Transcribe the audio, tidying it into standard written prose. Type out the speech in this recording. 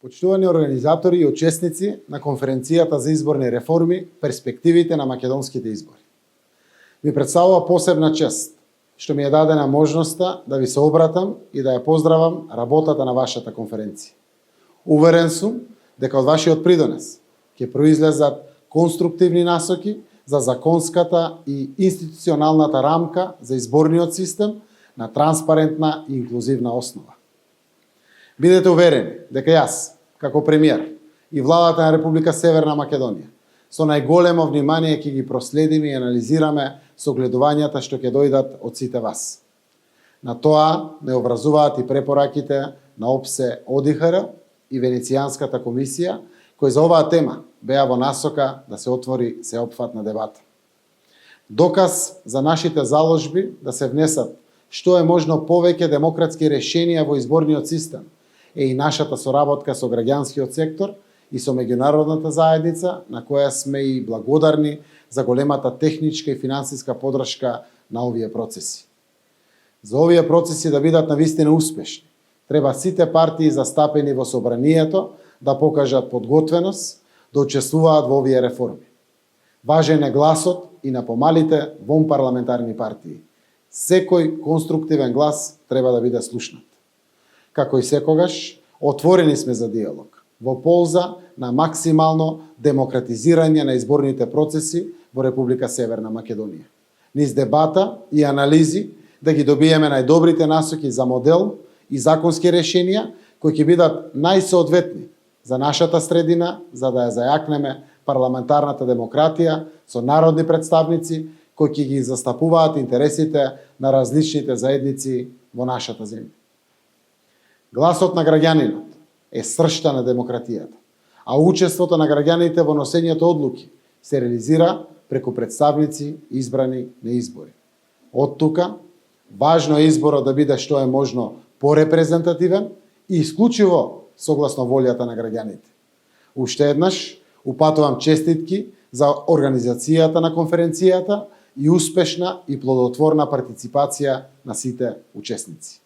Почитувани организатори и учесници на конференцијата за изборни реформи, перспективите на македонските избори. Ви представува посебна чест што ми е дадена можноста да ви се обратам и да ја поздравам работата на вашата конференција. Уверен сум дека од вашиот придонес ќе произлезат конструктивни насоки за законската и институционалната рамка за изборниот систем на транспарентна и инклузивна основа. Бидете уверени дека јас, како премиер и владата на Република Северна Македонија, со најголемо внимание ќе ги проследиме и анализираме согледувањата што ќе дојдат од сите вас. На тоа не образуваат и препораките на ОПСЕ ОДИХР и Венецијанската комисија, кои за оваа тема беа во насока да се отвори сеопфатна дебата. Доказ за нашите заложби да се внесат што е можно повеќе демократски решенија во изборниот систем е и нашата соработка со граѓанскиот сектор и со меѓународната заедница, на која сме и благодарни за големата техничка и финансиска поддршка на овие процеси. За овие процеси да бидат навистина успешни, треба сите партии застапени во собранието да покажат подготвеност да учествуваат во овие реформи. Важен е гласот и на помалите вонпарламентарни партии. Секој конструктивен глас треба да биде слушнат. Како и секогаш, отворени сме за диалог, во полза на максимално демократизирање на изборните процеси во Република Северна Македонија. Низ дебата и анализи да ги добиеме најдобрите насоки за модел и законски решенија кои ќе бидат најсоодветни за нашата средина, за да ја зајакнеме парламентарната демократија со народни представници кои ќе ги застапуваат интересите на различните заедници во нашата земја. Гласот на граѓанинот е сршта на демократијата, а учеството на граѓаните во носењето одлуки се реализира преку представници избрани на избори. Од тука, важно е изборот да биде што е можно порепрезентативен и исклучиво согласно волјата на граѓаните. Уште еднаш, упатувам честитки за организацијата на конференцијата и успешна и плодотворна партиципација на сите учесници.